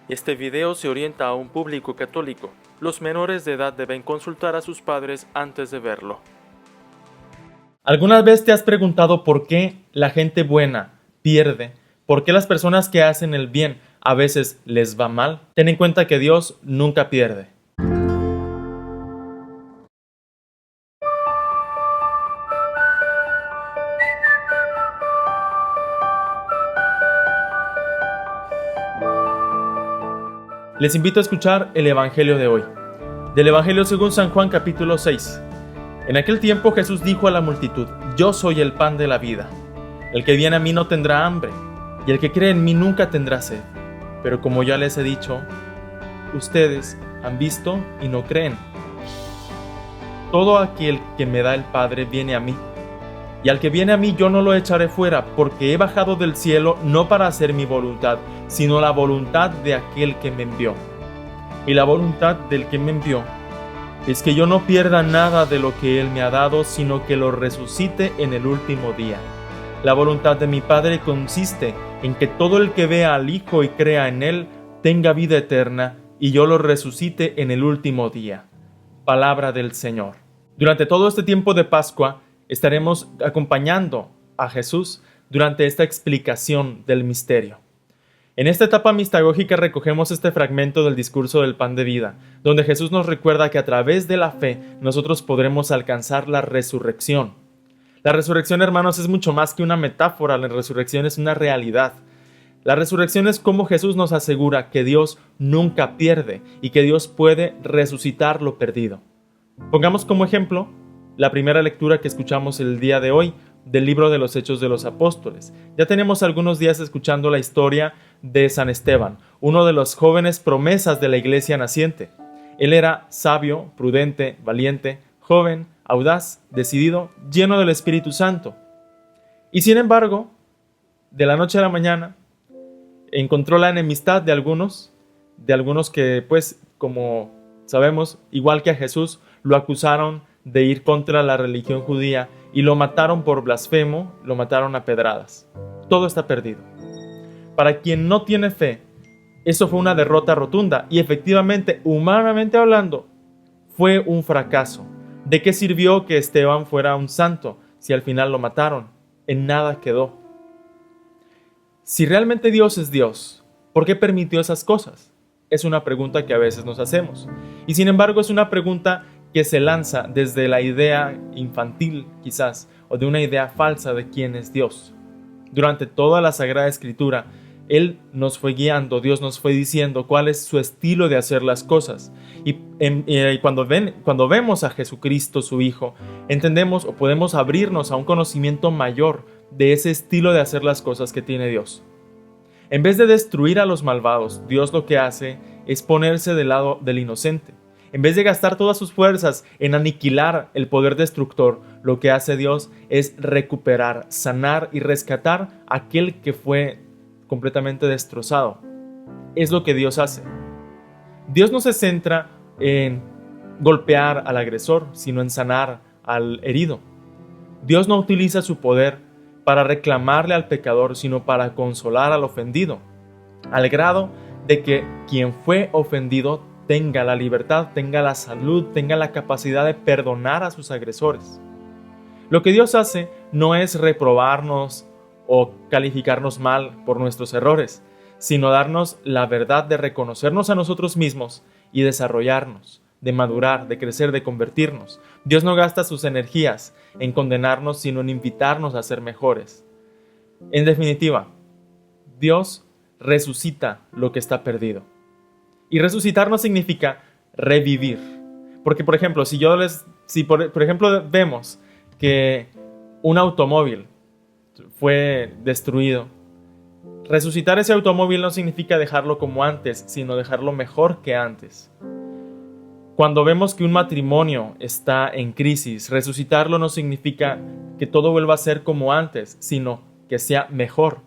Este video se orienta a un público católico. Los menores de edad deben consultar a sus padres antes de verlo. ¿Alguna vez te has preguntado por qué la gente buena pierde? ¿Por qué las personas que hacen el bien a veces les va mal? Ten en cuenta que Dios nunca pierde. Les invito a escuchar el Evangelio de hoy. Del Evangelio según San Juan capítulo 6. En aquel tiempo Jesús dijo a la multitud: Yo soy el pan de la vida. El que viene a mí no tendrá hambre, y el que cree en mí nunca tendrá sed. Pero como ya les he dicho, ustedes han visto y no creen. Todo aquel que me da el Padre viene a mí, y al que viene a mí yo no lo echaré fuera, porque he bajado del cielo no para hacer mi voluntad, sino la voluntad de aquel que me envió. Y la voluntad del que me envió es que yo no pierda nada de lo que Él me ha dado, sino que lo resucite en el último día. La voluntad de mi Padre consiste en que todo el que vea al Hijo y crea en Él tenga vida eterna, y yo lo resucite en el último día. Palabra del Señor. Durante todo este tiempo de Pascua estaremos acompañando a Jesús durante esta explicación del misterio. En esta etapa mistagógica recogemos este fragmento del discurso del pan de vida, donde Jesús nos recuerda que a través de la fe nosotros podremos alcanzar la resurrección. La resurrección, hermanos, es mucho más que una metáfora, la resurrección es una realidad. La resurrección es como Jesús nos asegura que Dios nunca pierde y que Dios puede resucitar lo perdido. Pongamos como ejemplo la primera lectura que escuchamos el día de hoy del libro de los Hechos de los Apóstoles. Ya tenemos algunos días escuchando la historia de San Esteban, uno de los jóvenes promesas de la iglesia naciente. Él era sabio, prudente, valiente, joven, audaz, decidido, lleno del Espíritu Santo. Y sin embargo, de la noche a la mañana, encontró la enemistad de algunos que, pues, como sabemos, igual que a Jesús, lo acusaron de ir contra la religión judía y lo mataron por blasfemo, lo mataron a pedradas. Todo está perdido. Para quien no tiene fe, eso fue una derrota rotunda y efectivamente, humanamente hablando, fue un fracaso. ¿De qué sirvió que Esteban fuera un santo si al final lo mataron? En nada quedó. Si realmente Dios es Dios, ¿por qué permitió esas cosas? Es una pregunta que a veces nos hacemos. Y sin embargo es una pregunta que se lanza desde la idea infantil, quizás, o de una idea falsa de quién es Dios. Durante toda la Sagrada Escritura, Él nos fue guiando, Dios nos fue diciendo cuál es su estilo de hacer las cosas. Y cuando vemos a Jesucristo, su Hijo, entendemos o podemos abrirnos a un conocimiento mayor de ese estilo de hacer las cosas que tiene Dios. En vez de destruir a los malvados, Dios lo que hace es ponerse del lado del inocente. En vez de gastar todas sus fuerzas en aniquilar el poder destructor, lo que hace Dios es recuperar, sanar y rescatar a aquel que fue completamente destrozado. Es lo que Dios hace. Dios no se centra en golpear al agresor, sino en sanar al herido. Dios no utiliza su poder para reclamarle al pecador, sino para consolar al ofendido, al grado de que quien fue ofendido tenga la libertad, tenga la salud, tenga la capacidad de perdonar a sus agresores. Lo que Dios hace no es reprobarnos o calificarnos mal por nuestros errores, sino darnos la verdad de reconocernos a nosotros mismos y desarrollarnos, de madurar, de crecer, de convertirnos. Dios no gasta sus energías en condenarnos, sino en invitarnos a ser mejores. En definitiva, Dios resucita lo que está perdido. Y resucitar no significa revivir. Porque, por ejemplo, si por ejemplo vemos que un automóvil fue destruido, resucitar ese automóvil no significa dejarlo como antes, sino dejarlo mejor que antes. Cuando vemos que un matrimonio está en crisis, resucitarlo no significa que todo vuelva a ser como antes, sino que sea mejor.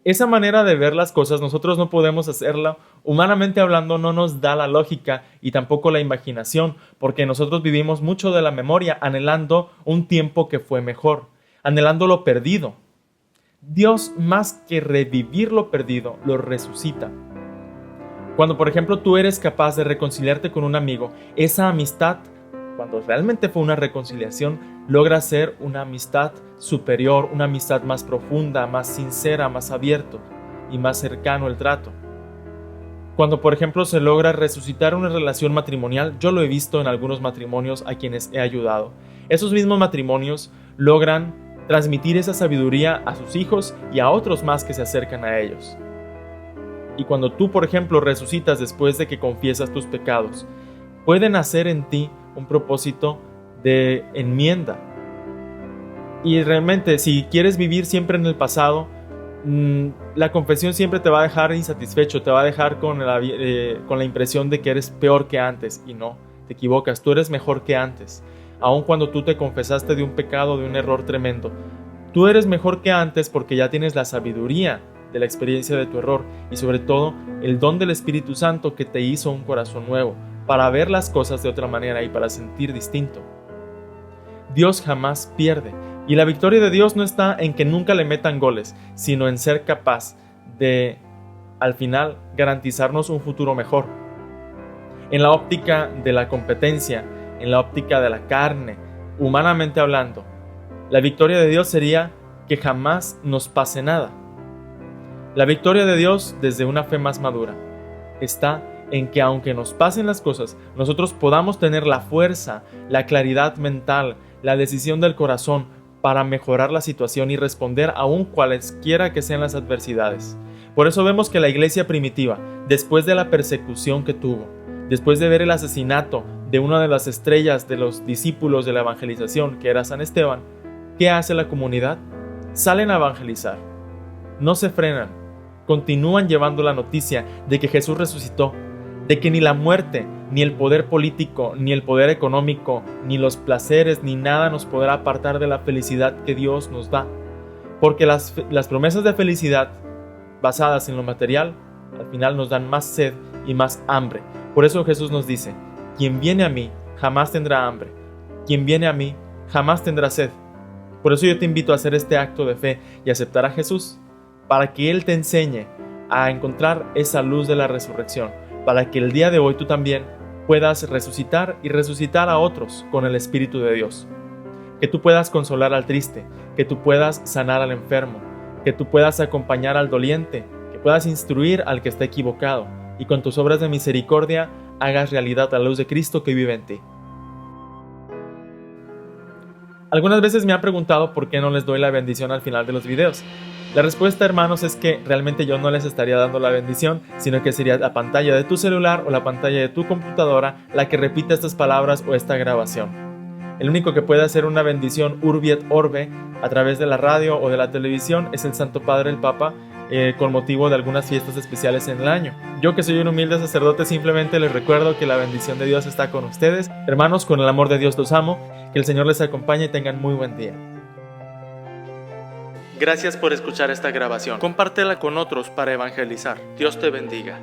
Esa manera de ver las cosas nosotros no podemos hacerla, humanamente hablando no nos da la lógica y tampoco la imaginación, porque nosotros vivimos mucho de la memoria, anhelando un tiempo que fue mejor, anhelando lo perdido. Dios, más que revivir lo perdido, lo resucita. Cuando, por ejemplo, tú eres capaz de reconciliarte con un amigo, esa amistad, cuando realmente fue una reconciliación, logra ser una amistad superior, una amistad más profunda, más sincera, más abierto y más cercano el trato. Cuando, por ejemplo, se logra resucitar una relación matrimonial, yo lo he visto en algunos matrimonios a quienes he ayudado. Esos mismos matrimonios logran transmitir esa sabiduría a sus hijos y a otros más que se acercan a ellos. Y cuando tú, por ejemplo, resucitas después de que confiesas tus pecados, puede nacer en ti un propósito de enmienda. Y realmente, si quieres vivir siempre en el pasado, la confesión siempre te va a dejar insatisfecho, te va a dejar con la impresión de que eres peor que antes. Y no, te equivocas, tú eres mejor que antes. Aun cuando tú te confesaste de un pecado, de un error tremendo, tú eres mejor que antes porque ya tienes la sabiduría de la experiencia de tu error y sobre todo el don del Espíritu Santo que te hizo un corazón nuevo para ver las cosas de otra manera y para sentir distinto. Dios jamás pierde y la victoria de Dios no está en que nunca le metan goles, sino en ser capaz de, al final, garantizarnos un futuro mejor. En la óptica de la competencia, en la óptica de la carne, humanamente hablando, la victoria de Dios sería que jamás nos pase nada. La victoria de Dios, desde una fe más madura, está en que aunque nos pasen las cosas, nosotros podamos tener la fuerza, la claridad mental, la decisión del corazón para mejorar la situación y responder aún cualesquiera que sean las adversidades. Por eso vemos que la iglesia primitiva, después de la persecución que tuvo, después de ver el asesinato de una de las estrellas de los discípulos de la evangelización, que era San Esteban, ¿qué hace la comunidad? Salen a evangelizar, no se frenan, continúan llevando la noticia de que Jesús resucitó, de que ni la muerte, ni el poder político, ni el poder económico, ni los placeres, ni nada nos podrá apartar de la felicidad que Dios nos da. Porque las promesas de felicidad basadas en lo material, al final nos dan más sed y más hambre. Por eso Jesús nos dice, quien viene a mí jamás tendrá hambre, quien viene a mí jamás tendrá sed. Por eso yo te invito a hacer este acto de fe y aceptar a Jesús, para que Él te enseñe a encontrar esa luz de la resurrección, para que el día de hoy tú también puedas resucitar y resucitar a otros con el Espíritu de Dios. Que tú puedas consolar al triste, que tú puedas sanar al enfermo, que tú puedas acompañar al doliente, que puedas instruir al que está equivocado y con tus obras de misericordia hagas realidad la luz de Cristo que vive en ti. Algunas veces me han preguntado por qué no les doy la bendición al final de los videos. La respuesta, hermanos, es que realmente yo no les estaría dando la bendición, sino que sería la pantalla de tu celular o la pantalla de tu computadora la que repita estas palabras o esta grabación. El único que puede hacer una bendición urbi et orbe a través de la radio o de la televisión es el Santo Padre, el Papa, con motivo de algunas fiestas especiales en el año. Yo, que soy un humilde sacerdote, simplemente les recuerdo que la bendición de Dios está con ustedes. Hermanos, con el amor de Dios los amo, que el Señor les acompañe y tengan muy buen día. Gracias por escuchar esta grabación. Compártela con otros para evangelizar. Dios te bendiga.